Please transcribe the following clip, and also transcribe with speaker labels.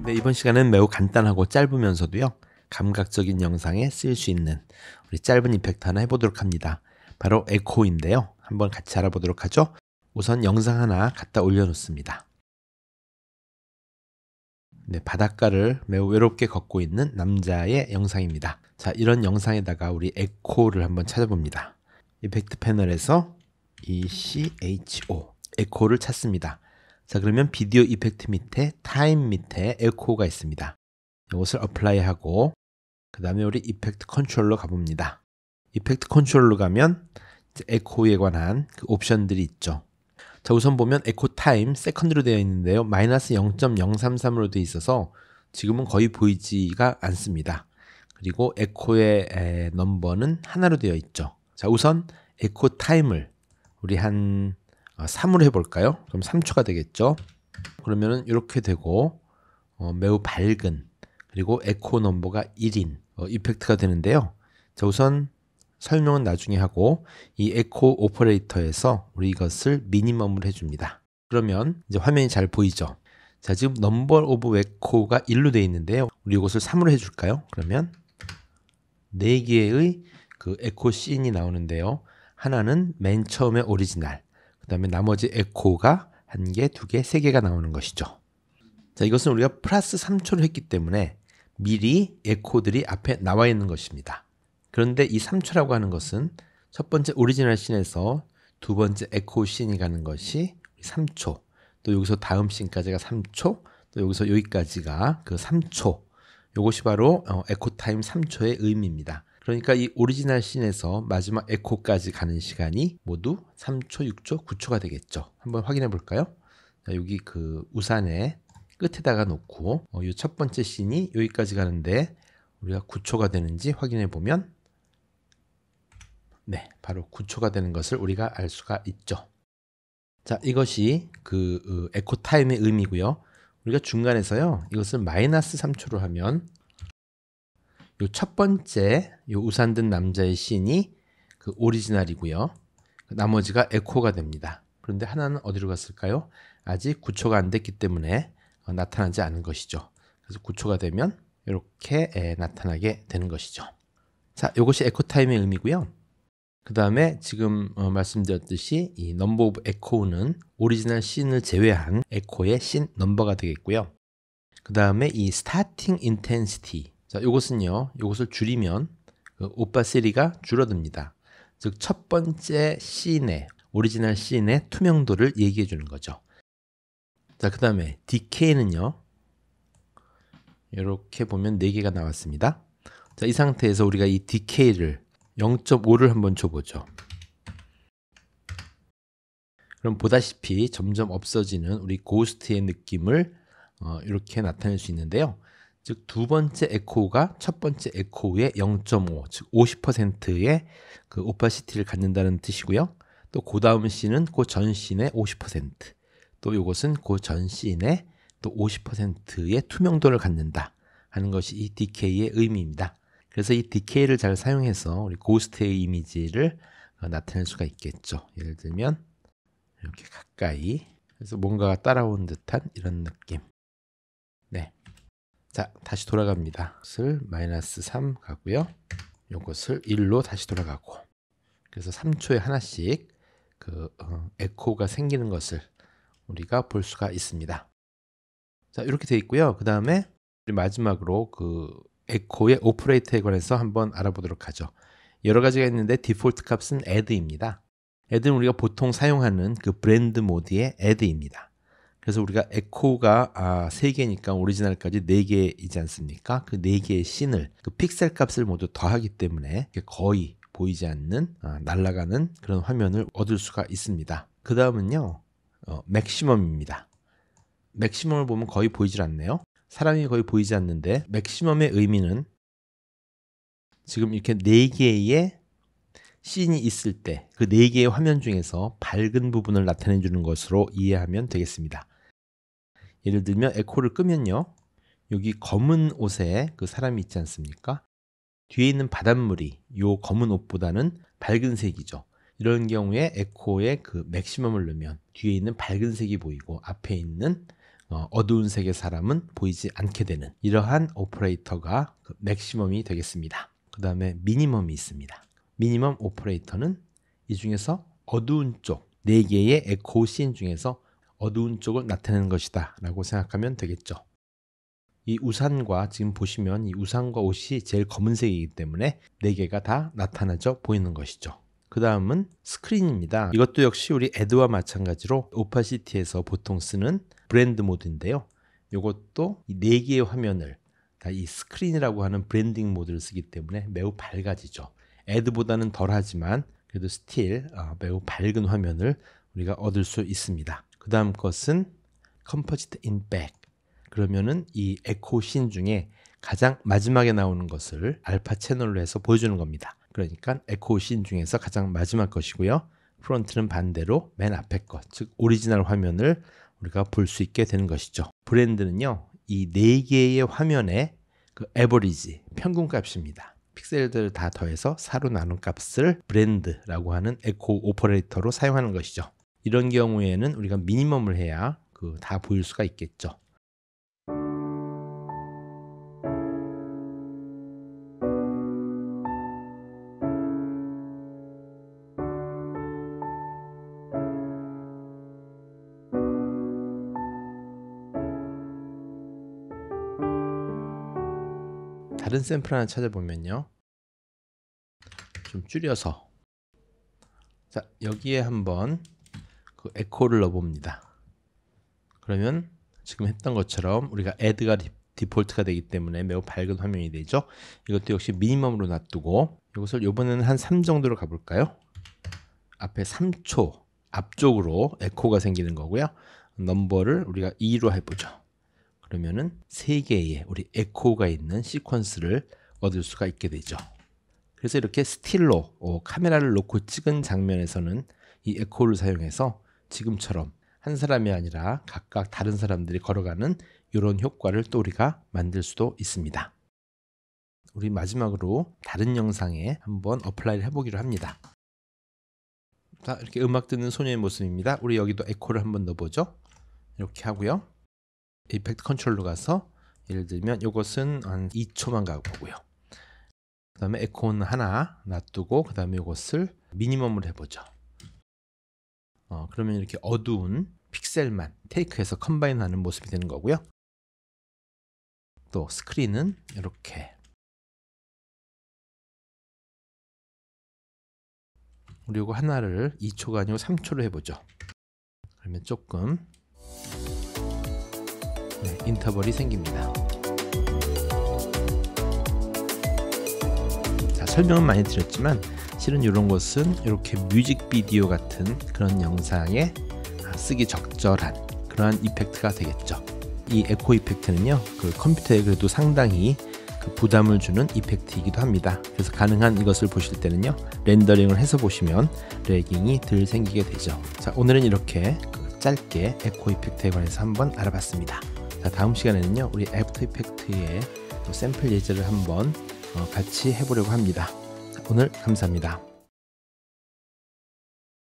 Speaker 1: 네, 이번 시간은 매우 간단하고 짧으면서도요 감각적인 영상에 쓰일 수 있는 우리 짧은 이펙트 하나 해보도록 합니다. 바로 에코인데요. 한번 같이 알아보도록 하죠. 우선 영상 하나 갖다 올려놓습니다. 네, 바닷가를 매우 외롭게 걷고 있는 남자의 영상입니다. 자, 이런 영상에다가 우리 에코를 한번 찾아봅니다. 이펙트 패널에서 ECHO 에코를 찾습니다. 자, 그러면 비디오 이펙트 밑에 타임 밑에 에코가 있습니다. 이것을 어플라이 하고 그 다음에 우리 이펙트 컨트롤러 가봅니다. 이펙트 컨트롤러 가면 에코에 관한 그 옵션들이 있죠. 자, 우선 보면 에코 타임 세컨드로 되어 있는데요. 마이너스 0.033으로 되어 있어서 지금은 거의 보이지가 않습니다. 그리고 에코의 넘버는 하나로 되어 있죠. 자, 우선 에코 타임을 우리 한 3으로 해볼까요? 그럼 3초가 되겠죠. 그러면은 이렇게 되고 매우 밝은 그리고 에코 넘버가 1인 이펙트가 되는데요. 자, 우선 설명은 나중에 하고 이 에코 오퍼레이터에서 우리 이것을 미니멈으로 해줍니다. 그러면 이제 화면이 잘 보이죠. 자, 지금 넘버 오브 에코가 1로 되어 있는데요. 우리 이것을 3으로 해줄까요? 그러면 4개의 그 에코 씬이 나오는데요. 하나는 맨 처음에 오리지널, 그 다음에 나머지 에코가 1개, 2개, 3개가 나오는 것이죠. 자, 이것은 우리가 플러스 3초를 했기 때문에 미리 에코들이 앞에 나와 있는 것입니다. 그런데 이 3초라고 하는 것은 첫 번째 오리지널 씬에서 두 번째 에코 씬이 가는 것이 3초, 또 여기서 다음 씬까지가 3초, 또 여기서 여기까지가 그 3초, 이것이 바로 에코 타임 3초의 의미입니다. 그러니까 이 오리지널 씬에서 마지막 에코까지 가는 시간이 모두 3초, 6초, 9초가 되겠죠. 한번 확인해 볼까요? 자, 여기 그 우산의 끝에다가 놓고 이 첫 번째 씬이 여기까지 가는데 우리가 9초가 되는지 확인해 보면 네, 바로 9초가 되는 것을 우리가 알 수가 있죠. 자, 이것이 그 에코 타임의 의미고요. 우리가 중간에서요, 이것을 마이너스 3초로 하면 요 첫 번째 요 우산 든 남자의 씬이 그 오리지널이고요. 나머지가 에코가 됩니다. 그런데 하나는 어디로 갔을까요? 아직 9초가 안 됐기 때문에 나타나지 않은 것이죠. 그래서 9초가 되면 이렇게 나타나게 되는 것이죠. 자, 이것이 에코 타임의 의미고요. 그 다음에 지금 말씀드렸듯이 이 넘버 오브 에코는 오리지널 씬을 제외한 에코의 씬 넘버가 되겠고요. 그 다음에 이 스타팅 인텐시티, 자, 이것은요, 이것을 줄이면 그 오파시티가 줄어듭니다. 즉 첫 번째 씬의 오리지널 씬의 투명도를 얘기해 주는 거죠. 자, 그 다음에 디케이는요, 이렇게 보면 4개가 나왔습니다. 자, 이 상태에서 우리가 이 디케이를 0.5를 한번 줘보죠. 그럼 보다시피 점점 없어지는 우리 고스트의 느낌을 이렇게 나타낼 수 있는데요. 즉 두 번째 에코가 첫 번째 에코의 0.5, 즉 50%의 그 오파시티를 갖는다는 뜻이고요. 또 그 다음 씬은 그 전 씬의 50%, 또 이것은 그 전 씬의 또 50%의 투명도를 갖는다 하는 것이 이 디케이의 의미입니다. 그래서 이 디케이를 잘 사용해서 우리 고스트의 이미지를 나타낼 수가 있겠죠. 예를 들면 이렇게 가까이, 그래서 뭔가가 따라온 듯한 이런 느낌. 네. 자, 다시 돌아갑니다. 이것을 마이너스 3 가고요. 이것을 1로 다시 돌아가고. 그래서 3초에 하나씩 그 에코가 생기는 것을 우리가 볼 수가 있습니다. 자, 이렇게 되어 있고요. 그 다음에 마지막으로 그 에코의 오퍼레이터에 관해서 한번 알아보도록 하죠. 여러 가지가 있는데 디폴트 값은 add입니다. add는 우리가 보통 사용하는 그 브랜드 모드의 add입니다. 그래서 우리가 에코가 3개니까 오리지널까지 4개이지 않습니까? 그 4개의 씬을 그 픽셀 값을 모두 더하기 때문에 거의 보이지 않는 날아가는 그런 화면을 얻을 수가 있습니다. 그 다음은요, 맥시멈입니다. 맥시멈을 보면 거의 보이질 않네요. 사람이 거의 보이지 않는데 맥시멈의 의미는 지금 이렇게 4개의 씬이 있을 때 그 4개의 화면 중에서 밝은 부분을 나타내 주는 것으로 이해하면 되겠습니다. 예를 들면 에코를 끄면요, 여기 검은 옷에 그 사람이 있지 않습니까? 뒤에 있는 바닷물이 요 검은 옷보다는 밝은 색이죠. 이런 경우에 에코의 그 맥시멈을 넣으면 뒤에 있는 밝은 색이 보이고 앞에 있는 어두운 색의 사람은 보이지 않게 되는 이러한 오퍼레이터가 맥시멈이 되겠습니다. 그 다음에 미니멈이 있습니다. 미니멈 오퍼레이터는 이 중에서 어두운 쪽 4개의 에코 씬 중에서 어두운 쪽을 나타내는 것이다 라고 생각하면 되겠죠. 이 우산과 지금 보시면 이 우산과 옷이 제일 검은색이기 때문에 4개가 다 나타나져 보이는 것이죠. 그 다음은 스크린입니다. 이것도 역시 우리 애드와 마찬가지로 오파시티에서 보통 쓰는 브랜드 모드인데요. 이것도 이 4개의 화면을 다 이 스크린이라고 하는 브랜딩 모드를 쓰기 때문에 매우 밝아지죠. 애드보다는 덜하지만 그래도 스틸 매우 밝은 화면을 우리가 얻을 수 있습니다. 그 다음 것은 컴포지트 인 백. 그러면은 이 에코 씬 중에 가장 마지막에 나오는 것을 알파 채널로 해서 보여주는 겁니다. 그러니까 에코 씬 중에서 가장 마지막 것이고요. 프론트는 반대로 맨 앞에 것, 즉 오리지널 화면을 우리가 볼 수 있게 되는 것이죠. 브랜드는요, 이 4개의 화면의 그 에버리지, 평균 값입니다. 픽셀들을 다 더해서 4로 나눈 값을 브랜드라고 하는 에코 오퍼레이터로 사용하는 것이죠. 이런 경우에는 우리가 미니멈을 해야 다 보일 수가 있겠죠. 다른 샘플 하나 찾아보면요. 좀 줄여서 자, 여기에 한번 그 에코를 넣어봅니다. 그러면 지금 했던 것처럼 우리가 add가 디폴트가 되기 때문에 매우 밝은 화면이 되죠. 이것도 역시 미니멈으로 놔두고 이것을 이번에는 한 3 정도로 가볼까요? 앞에 3초 앞쪽으로 에코가 생기는 거고요. 넘버를 우리가 2로 해보죠. 그러면은 3개의 우리 에코가 있는 시퀀스를 얻을 수가 있게 되죠. 그래서 이렇게 스틸로 카메라를 놓고 찍은 장면에서는 이 에코를 사용해서 지금처럼 한 사람이 아니라 각각 다른 사람들이 걸어가는 이런 효과를 또 우리가 만들 수도 있습니다. 우리 마지막으로 다른 영상에 한번 어플라이를 해보기로 합니다. 자, 이렇게 음악 듣는 소녀의 모습입니다. 우리 여기도 에코를 한번 넣어보죠. 이렇게 하고요. 이펙트 컨트롤로 가서 예를 들면 이것은 한 2초만 가보고요. 그 다음에 에코는 하나 놔두고 그 다음에 이것을 미니멈으로 해보죠. 그러면 이렇게 어두운 픽셀만 테이크해서 컴바인하는 모습이 되는 거고요. 또 스크린은 이렇게 우리 이거 하나를 2초가 아니고 3초로 해보죠. 그러면 조금 인터벌이 생깁니다. 자, 설명은 많이 드렸지만 실은 이런 것은 이렇게 뮤직비디오 같은 그런 영상에 쓰기 적절한 그러한 이펙트가 되겠죠. 이 에코 이펙트는요, 그 컴퓨터에 그래도 상당히 부담을 주는 이펙트이기도 합니다. 그래서 가능한 이것을 보실 때는요, 렌더링을 해서 보시면 래깅이 덜 생기게 되죠. 자, 오늘은 이렇게 짧게 에코 이펙트에 관해서 한번 알아봤습니다. 자, 다음 시간에는요, 우리 애프터 이펙트의 샘플 예제를 한번 같이 해보려고 합니다. 자, 오늘 감사합니다.